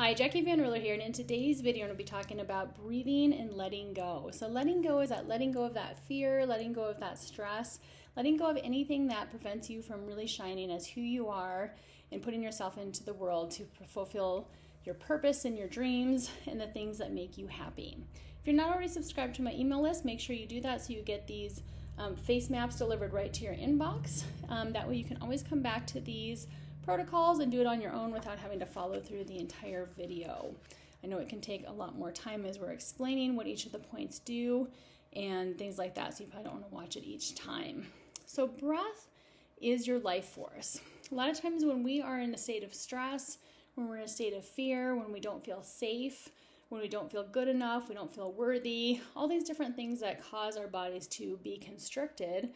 Hi, Jackie Van Ruler here, and in today's video I'm going to be talking about breathing and letting go. So letting go is letting go of that fear, letting go of that stress, letting go of anything that prevents you from really shining as who you are and putting yourself into the world to fulfill your purpose and your dreams and the things that make you happy. If you're not already subscribed to my email list, make sure you do that so you get these face maps delivered right to your inbox. That way you can always come back to these protocols and do it on your own without having to follow through the entire video. I know it can take a lot more time as we're explaining what each of the points do and things like that, so you probably don't want to watch it each time. So breath is your life force. A lot of times when we are in a state of stress, when we're in a state of fear, when we don't feel safe, when we don't feel good enough, we don't feel worthy, all these different things that cause our bodies to be constricted,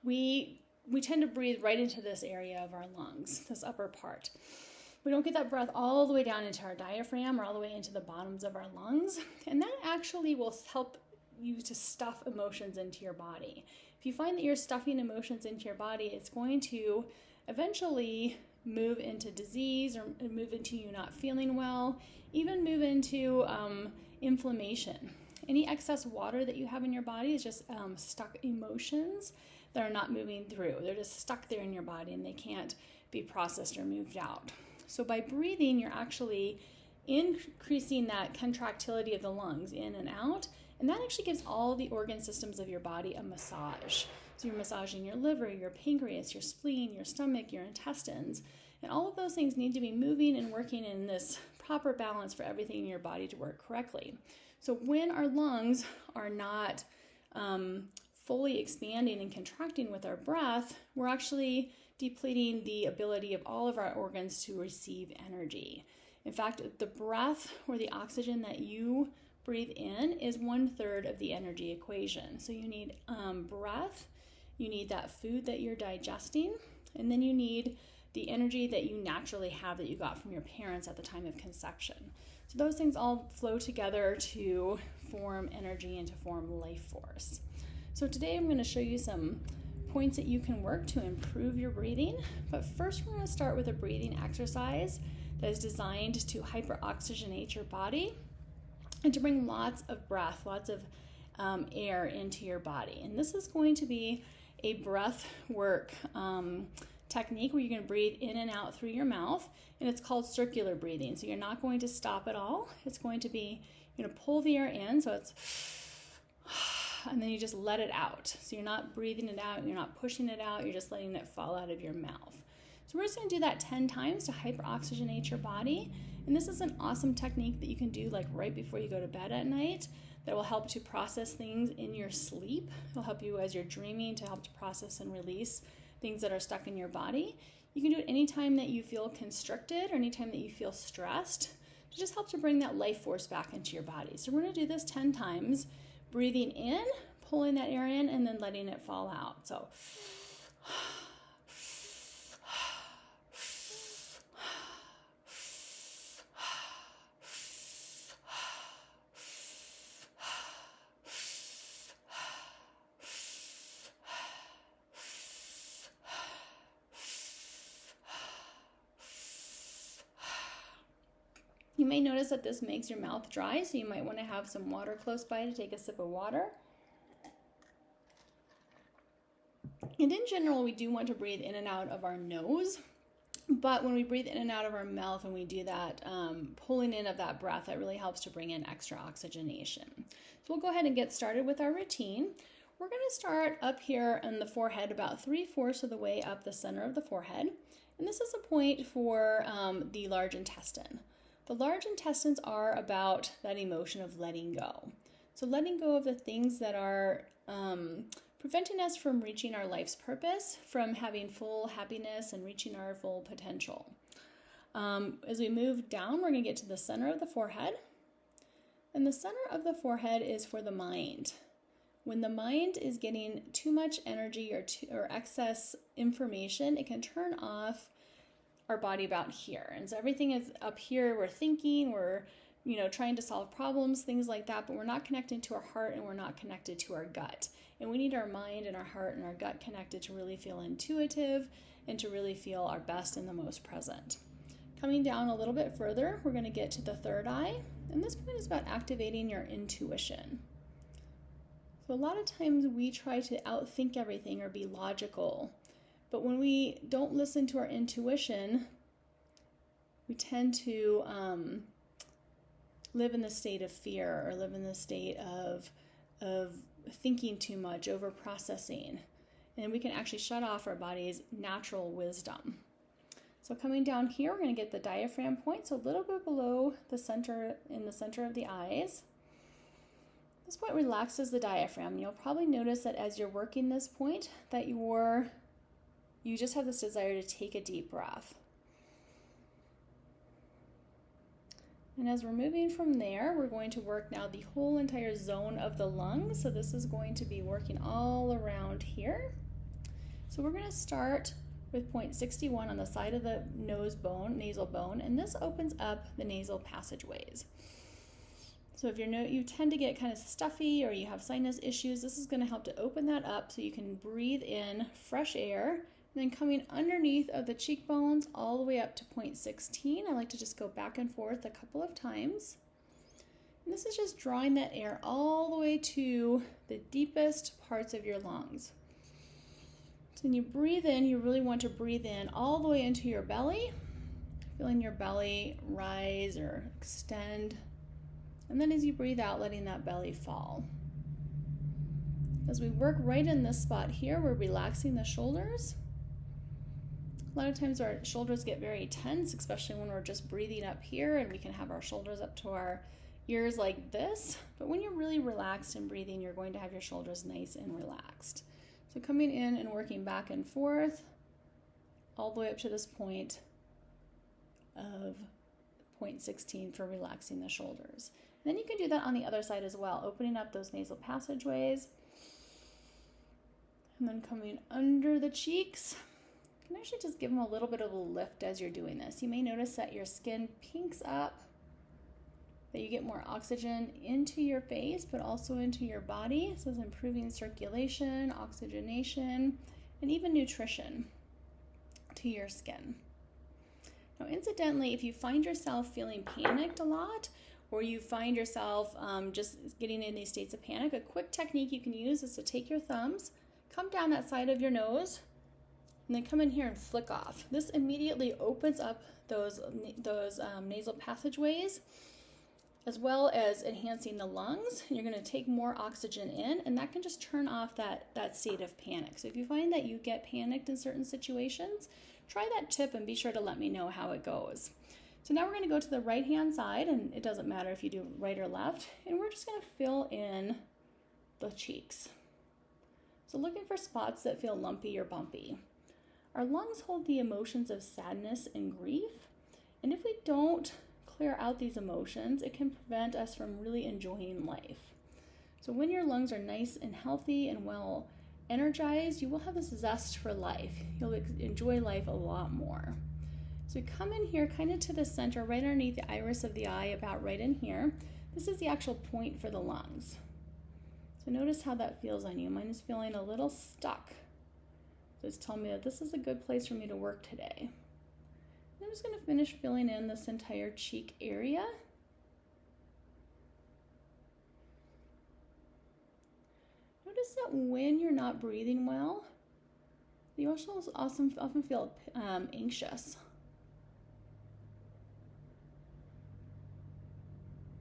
we tend to breathe right into this area of our lungs, this upper part. We don't get that breath all the way down into our diaphragm or all the way into the bottoms of our lungs, and that actually will help you to stuff emotions into your body. If you find that you're stuffing emotions into your body, it's going to eventually move into disease or move into you not feeling well, even move into inflammation. Any excess water that you have in your body is just stuck emotions that are not moving through. They're just stuck there in your body and they can't be processed or moved out. So by breathing, you're actually increasing that contractility of the lungs in and out, and that actually gives all the organ systems of your body a massage. So you're massaging your liver, your pancreas, your spleen, your stomach, your intestines, and all of those things need to be moving and working in this proper balance for everything in your body to work correctly. So when our lungs are not fully expanding and contracting with our breath, we're actually depleting the ability of all of our organs to receive energy. In fact, the breath or the oxygen that you breathe in is 1/3 of the energy equation. So you need breath, you need that food that you're digesting, and then you need the energy that you naturally have that you got from your parents at the time of conception. So those things all flow together to form energy and to form life force. So today I'm going to show you some points that you can work to improve your breathing. But first we're going to start with a breathing exercise that is designed to hyperoxygenate your body and to bring lots of breath, lots of air into your body. And this is going to be a breath work technique where you're going to breathe in and out through your mouth, and it's called circular breathing. So you're not going to stop at all. It's going to be, you're going to pull the air in, so it's and then you just let it out. So you're not breathing it out, you're not pushing it out, you're just letting it fall out of your mouth. So we're just going to do that 10 times to hyperoxygenate your body. And this is an awesome technique that you can do like right before you go to bed at night that will help to process things in your sleep. It'll help you as you're dreaming to help to process and release things that are stuck in your body. You can do it anytime that you feel constricted or anytime that you feel stressed to just help to bring that life force back into your body. So we're going to do this 10 times. Breathing in, pulling that air in, and then letting it fall out. So, you may notice that this makes your mouth dry, so you might want to have some water close by to take a sip of water. And in general, we do want to breathe in and out of our nose, but when we breathe in and out of our mouth and we do that pulling in of that breath, that really helps to bring in extra oxygenation. So we'll go ahead and get started with our routine. We're going to start up here in the forehead, about 3/4 of the way up the center of the forehead. And this is a point for the large intestine. The large intestines are about that emotion of letting go. So letting go of the things that are preventing us from reaching our life's purpose, from having full happiness and reaching our full potential. As we move down, we're going to get to the center of the forehead. And the center of the forehead is for the mind. When the mind is getting too much energy or excess information, it can turn off our body about here. And so everything is up here, we're thinking, we're trying to solve problems, things like that, but we're not connected to our heart and we're not connected to our gut. And we need our mind and our heart and our gut connected to really feel intuitive and to really feel our best and the most present. Coming down a little bit further, we're going to get to the third eye, and this point is about activating your intuition. So a lot of times we try to outthink everything or be logical, but when we don't listen to our intuition, we tend to live in the state of fear or live in the state of thinking too much, over processing, and we can actually shut off our body's natural wisdom. So coming down here, we're going to get the diaphragm point, so a little bit below the center, in the center of the eyes. This point relaxes the diaphragm. You'll probably notice that as you're working this point, that you just have this desire to take a deep breath. And as we're moving from there, we're going to work now the whole entire zone of the lungs. So this is going to be working all around here. So we're going to start with point 61 on the side of the nose bone, nasal bone, and this opens up the nasal passageways. So if you tend to get kind of stuffy or you have sinus issues, this is going to help to open that up so you can breathe in fresh air. And then coming underneath of the cheekbones all the way up to point 16. I like to just go back and forth a couple of times. And this is just drawing that air all the way to the deepest parts of your lungs. So when you breathe in, you really want to breathe in all the way into your belly, feeling your belly rise or extend. And then as you breathe out, letting that belly fall. As we work right in this spot here, we're relaxing the shoulders. A lot of times our shoulders get very tense, especially when we're just breathing up here, and we can have our shoulders up to our ears like this. But when you're really relaxed and breathing, you're going to have your shoulders nice and relaxed. So coming in and working back and forth all the way up to this point of point 16 for relaxing the shoulders. And then you can do that on the other side as well, opening up those nasal passageways. And then coming under the cheeks. You can actually just give them a little bit of a lift as you're doing this. You may notice that your skin pinks up, that you get more oxygen into your face, but also into your body. So it's improving circulation, oxygenation, and even nutrition to your skin. Now, incidentally, if you find yourself feeling panicked a lot, or you find yourself just getting in these states of panic, a quick technique you can use is to take your thumbs, come down that side of your nose, and then come in here and flick off. This immediately opens up those nasal passageways, as well as enhancing the lungs. You're going to take more oxygen in, and that can just turn off that state of panic. So if you find that you get panicked in certain situations, try that tip and be sure to let me know how it goes. So now we're going to go to the right-hand side, and it doesn't matter if you do right or left, and we're just going to fill in the cheeks. So looking for spots that feel lumpy or bumpy. Our lungs hold the emotions of sadness and grief, and if we don't clear out these emotions, it can prevent us from really enjoying life. So when your lungs are nice and healthy and well energized, you will have this zest for life. You'll enjoy life a lot more. So we come in here kind of to the center, right underneath the iris of the eye, about right in here. This is the actual point for the lungs. So notice how that feels on you. Mine is feeling a little stuck. So it's telling me that this is a good place for me to work today. I'm just going to finish filling in this entire cheek area. Notice that when you're not breathing well, you also often feel anxious.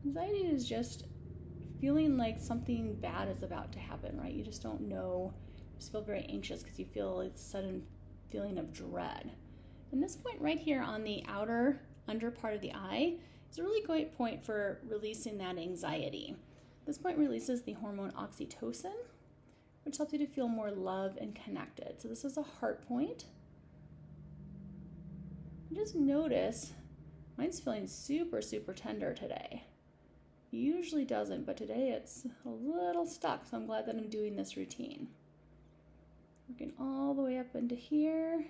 Anxiety is just feeling like something bad is about to happen, right? You just don't know. You just feel very anxious because you feel a sudden feeling of dread. And this point right here on the under part of the eye is a really great point for releasing that anxiety. This point releases the hormone oxytocin, which helps you to feel more loved and connected. So this is a heart point. And just notice, mine's feeling super, super tender today. It usually doesn't, but today it's a little stuck, so I'm glad that I'm doing this routine. Working all the way up into here.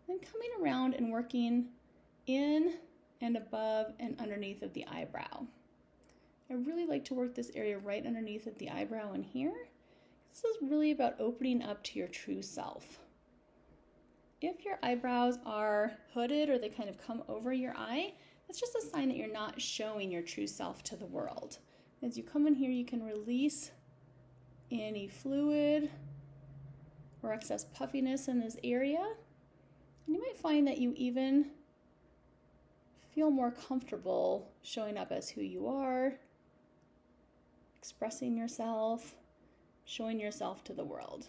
Then coming around and working in and above and underneath of the eyebrow. I really like to work this area right underneath of the eyebrow in here. This is really about opening up to your true self. If your eyebrows are hooded or they kind of come over your eye, that's just a sign that you're not showing your true self to the world. As you come in here, you can release any fluid or excess puffiness in this area. And you might find that you even feel more comfortable showing up as who you are, expressing yourself, showing yourself to the world.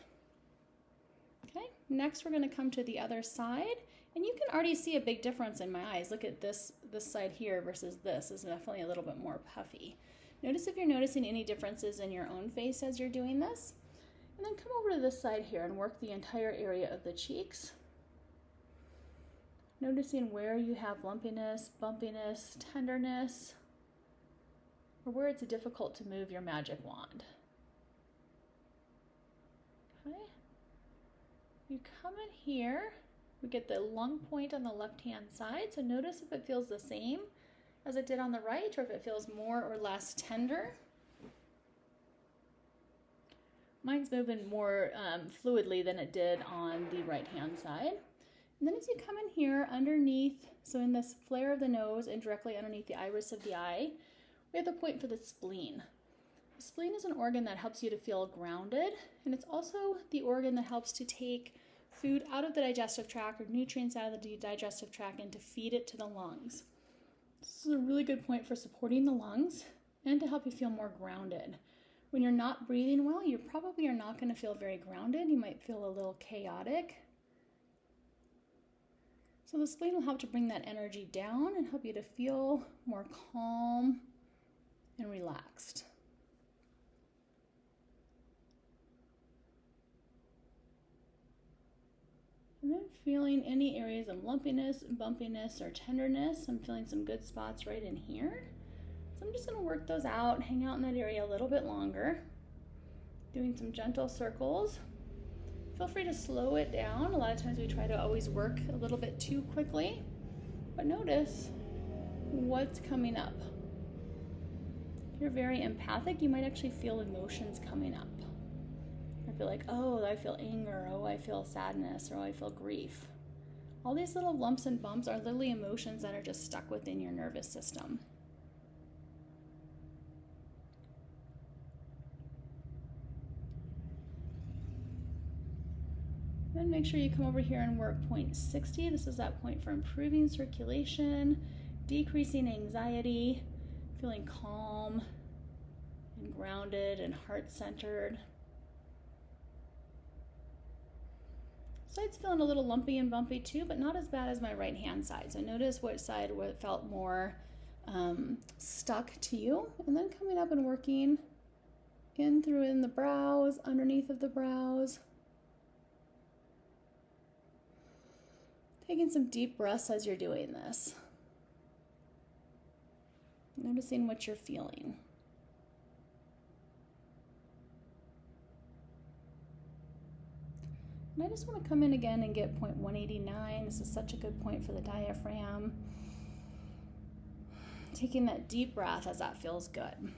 Okay, next we're going to come to the other side, and you can already see a big difference in my eyes. Look at this side here versus this is definitely a little bit more puffy. Notice if you're noticing any differences in your own face as you're doing this. And then come over to this side here and work the entire area of the cheeks. Noticing where you have lumpiness, bumpiness, tenderness, or where it's difficult to move your magic wand. Okay. You come in here, we get the lung point on the left-hand side, so notice if it feels the same as it did on the right, or if it feels more or less tender. Mine's moving more fluidly than it did on the right-hand side. And then as you come in here underneath, so in this flare of the nose and directly underneath the iris of the eye, we have the point for the spleen. The spleen is an organ that helps you to feel grounded, and it's also the organ that helps to take food out of the digestive tract or nutrients out of the digestive tract and to feed it to the lungs. This is a really good point for supporting the lungs and to help you feel more grounded. When you're not breathing well, you probably are not going to feel very grounded. You might feel a little chaotic. So the spleen will help to bring that energy down and help you to feel more calm and relaxed. And then feeling any areas of lumpiness, bumpiness, or tenderness. I'm feeling some good spots right in here. So I'm just going to work those out, hang out in that area a little bit longer, doing some gentle circles. Feel free to slow it down. A lot of times we try to always work a little bit too quickly, but notice what's coming up. If you're very empathic, you might actually feel emotions coming up. Or feel like, oh, I feel anger, oh, I feel sadness, or oh, I feel grief. All these little lumps and bumps are literally emotions that are just stuck within your nervous system. Then make sure you come over here and work point 60. This is that point for improving circulation, decreasing anxiety, feeling calm and grounded and heart-centered. Side's feeling a little lumpy and bumpy too, but not as bad as my right-hand side. So notice what side felt more stuck to you. And then coming up and working in the brows, underneath of the brows. Taking some deep breaths as you're doing this. Noticing what you're feeling. And I just want to come in again and get point 189. This is such a good point for the diaphragm. Taking that deep breath as that feels good.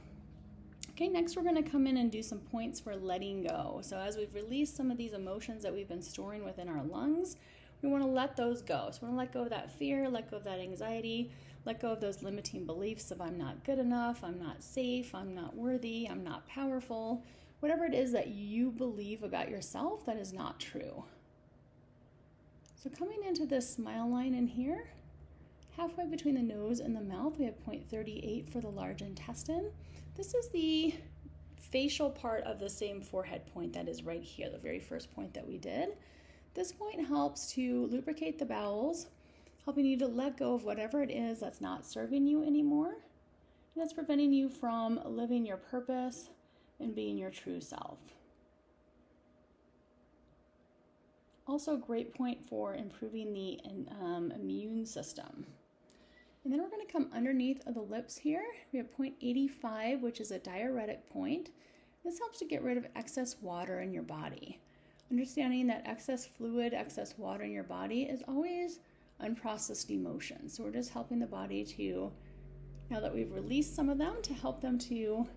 Okay, next we're going to come in and do some points for letting go. So as we've released some of these emotions that we've been storing within our lungs, we want to let those go. So we want to let go of that fear, let go of that anxiety, let go of those limiting beliefs of I'm not good enough, I'm not safe, I'm not worthy, I'm not powerful. Whatever it is that you believe about yourself that is not true. So coming into this smile line in here, halfway between the nose and the mouth, we have point 38 for the large intestine. This is the facial part of the same forehead point that is right here, the very first point that we did. This point helps to lubricate the bowels, helping you to let go of whatever it is that's not serving you anymore, and that's preventing you from living your purpose and being your true self. Also a great point for improving the immune system. And then we're going to come underneath of the lips here. We have point 85, which is a diuretic point. This helps to get rid of excess water in your body. Understanding that excess fluid, excess water in your body is always unprocessed emotions. So we're just helping the body to, now that we've released some of them, to help them to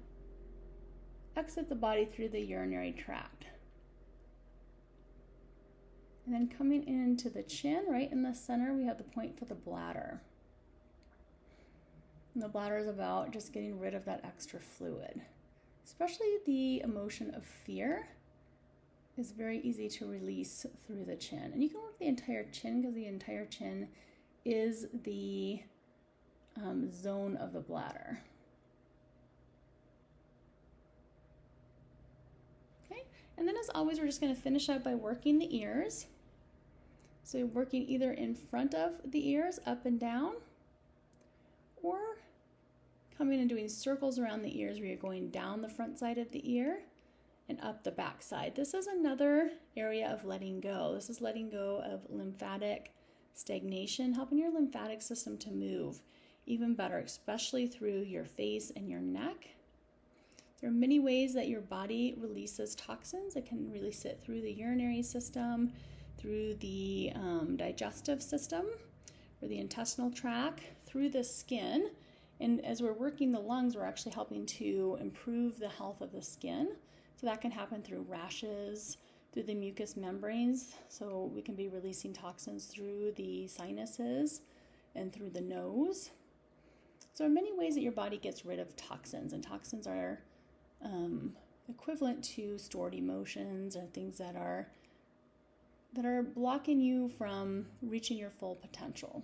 exit the body through the urinary tract. And then coming into the chin, right in the center, we have the point for the bladder. And the bladder is about just getting rid of that extra fluid. Especially the emotion of fear is very easy to release through the chin. And you can work the entire chin because the entire chin is the zone of the bladder. Okay, and then as always, we're just going to finish up by working the ears. So you're working either in front of the ears, up and down, or coming and doing circles around the ears where you're going down the front side of the ear and up the back side. This is another area of letting go. This is letting go of lymphatic stagnation, helping your lymphatic system to move even better, especially through your face and your neck. There are many ways that your body releases toxins. It can release it through the urinary system, through the digestive system, or the intestinal tract, through the skin. And as we're working the lungs, we're actually helping to improve the health of the skin. So that can happen through rashes, through the mucous membranes. So we can be releasing toxins through the sinuses and through the nose. So there are many ways that your body gets rid of toxins, and toxins are equivalent to stored emotions or things that are blocking you from reaching your full potential.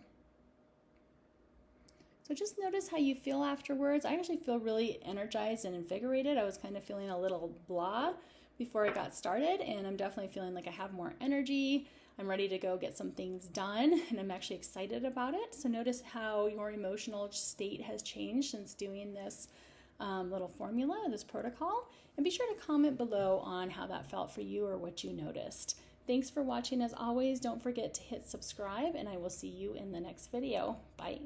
So just notice how you feel afterwards. I actually feel really energized and invigorated. I was kind of feeling a little blah before I got started, and I'm definitely feeling like I have more energy. I'm ready to go get some things done, and I'm actually excited about it. So notice how your emotional state has changed since doing this little formula, this protocol, and be sure to comment below on how that felt for you or what you noticed. Thanks for watching. As always, don't forget to hit subscribe, and I will see you in the next video. Bye.